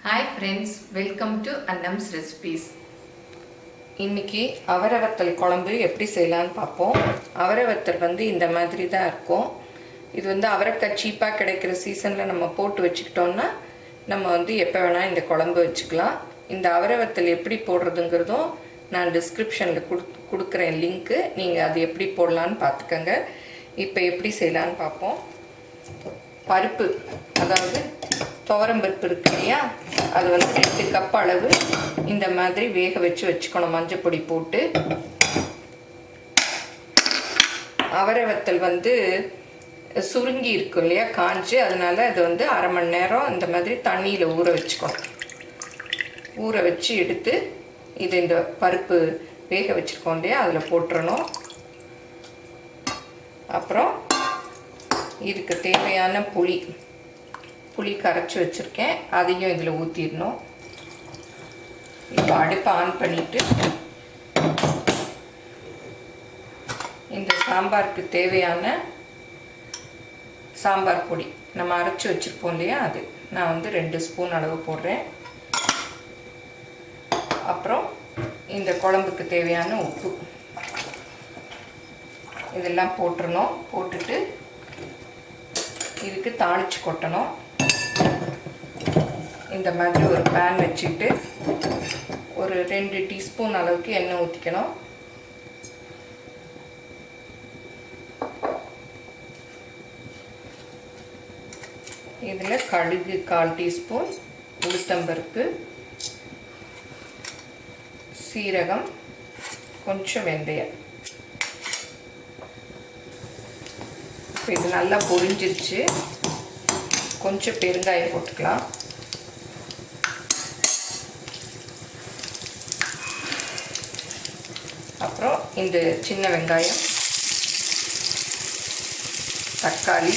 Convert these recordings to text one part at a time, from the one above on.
Hi friends, welcome to Annam's Recipes. இன்னைக்கு அவரைவத்தல் குழம்பு எப்படி செய்யலாம்னு பார்ப்போம். அவரைவத்தல் வந்து இந்த மாதிரி தான் இருக்கும். இது வந்து அவரைக்காய் சீப்பாக கிடைக்கிற சீசனில் நம்ம போட்டு வச்சுக்கிட்டோம்னா நம்ம வந்து எப்போ வேணால் இந்த குழம்பு வச்சுக்கலாம். இந்த அவரைவத்தல் எப்படி போடுறதுங்கிறதும் நான் டிஸ்கிரிப்ஷனில் கொடுக்குறேன் லிங்க்கு. நீங்கள் அது எப்படி போடலான்னு பார்த்துக்கோங்க. இப்போ எப்படி செய்யலான்னு பார்ப்போம். பருப்பு, அதாவது துவரம்பருப்பு இருக்கு இல்லையா, அது வந்து 2 கப் அளவு இந்த மாதிரி வேக வச்சுக்கணும். மஞ்சள் பொடி போட்டு. அவரைவத்தல் வந்து சுருங்கி இருக்கும் இல்லையா, காஞ்சு, அதனால அது வந்து அரை மணி நேரம் இந்த மாதிரி தண்ணியில் ஊற வச்சுக்கணும். ஊற வச்சு எடுத்து இது இந்த பருப்பு வேக வச்சுருக்கோம் இல்லையா, அதில் போட்டுறணும். அப்புறம் இதுக்கு தேவையான புளி கரைச்சி வச்சுருக்கேன், அதையும் இதில் ஊற்றிடணும். இப்போ அடுப்பை ஆன் பண்ணிவிட்டு இந்த சாம்பாருக்கு தேவையான சாம்பார் பொடி நம்ம அரைச்சி வச்சுருப்போம் இல்லையா, அது நான் வந்து 2 ஸ்பூன் அளவு போடுறேன். அப்புறம் இந்த குழம்புக்கு தேவையான உப்பு இதெல்லாம் போட்டுறணும். போட்டுட்டு இதுக்கு தாளித்து கொட்டணும். இந்த மாதிரி ஒரு பேன் வச்சுட்டு ஒரு 2 டீஸ்பூன் அளவுக்கு எண்ணெய் ஊற்றிக்கணும். இதில் கடுகு 1/4 டீஸ்பூன், உளுத்தம்பருப்பு, சீரகம், கொஞ்சம் வெந்தயம். இப்போ இது நல்லா பொரிஞ்சிருச்சு. கொஞ்சம் பெருங்காயம் போட்டுக்கலாம். அப்புறம் இந்த சின்ன வெங்காயம், தக்காளி,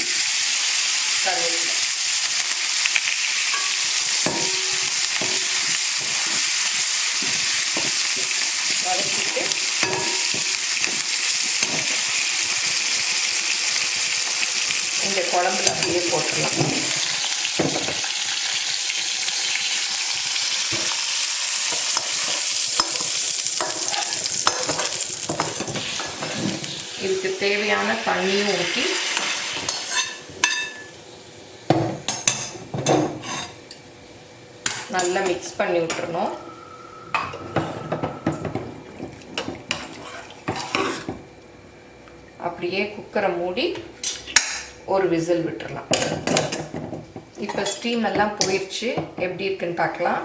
கருவேப்பிலை, வதக்கிட்டு இந்த குழம்புல அப்படியே போட்டுடலாம். இதுக்கு தேவையான தண்ணியும் ஊற்றி நல்லா மிக்ஸ் பண்ணி விட்டுறணும். அப்படியே குக்கரை மூடி ஒரு விசில் விட்டுறலாம். இப்போ ஸ்டீம் எல்லாம் போயிடுச்சு. எப்படி இருக்குன்னு பார்க்கலாம்.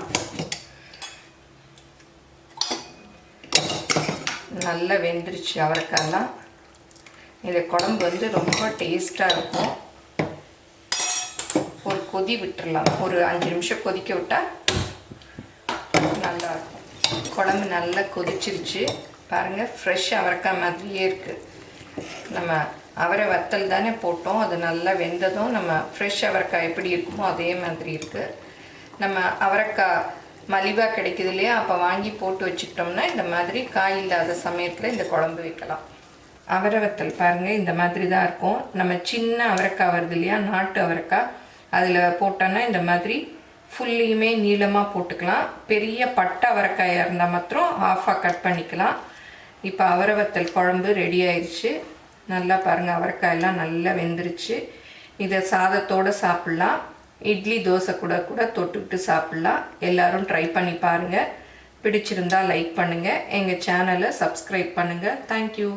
நல்லா வெந்துருச்சு அவரைக்காயெல்லாம். இந்த குழம்பு வந்து ரொம்ப டேஸ்ட்டாக இருக்கும். ஒரு கொதி விட்டுடலாம். ஒரு 5 நிமிஷம் கொதிக்க விட்டால் நல்லாயிருக்கும். குழம்பு நல்லா கொதிச்சிருச்சு பாருங்கள். ஃப்ரெஷ் அவரைக்காய் மாதிரியே இருக்குது. நம்ம அவரை வத்தல் தானே போட்டோம், அது நல்லா வெந்ததும் நம்ம ஃப்ரெஷ் அவரைக்காய் எப்படி இருக்குமோ அதே மாதிரி இருக்குது. நம்ம அவரைக்காய் மலிவாக கிடைக்குது இல்லையா, அப்போ வாங்கி போட்டு வச்சுக்கிட்டோம்னா இந்த மாதிரி காய் இல்லாத சமயத்தில் இந்த குழம்பு வைக்கலாம். அவரைவத்தல் பாருங்கள், இந்த மாதிரி தான் இருக்கும். நம்ம சின்ன அவரைக்காய் வருது இல்லையா, நாட்டு அவரைக்காய், அதில் போட்டோன்னா இந்த மாதிரி ஃபுல்லையுமே நீளமாக போட்டுக்கலாம். பெரிய பட்டை அவரைக்காயாக இருந்தால் மாத்திரம் ஆஃபாக கட் பண்ணிக்கலாம். இப்போ அவரைவத்தல் குழம்பு ரெடி ஆயிடுச்சு. நல்லா பாருங்கள், அவரைக்காயெல்லாம் நல்லா வெந்துருச்சு. இதை சாதத்தோடு சாப்பிட்லாம். இட்லி தோசை கூட தொட்டுக்கிட்டு சாப்பிட்லாம். எல்லோரும் ட்ரை பண்ணி பாருங்கள். பிடிச்சிருந்தால் லைக் பண்ணுங்கள். எங்கள் சேனலை சப்ஸ்கிரைப் பண்ணுங்கள். தேங்க்யூ.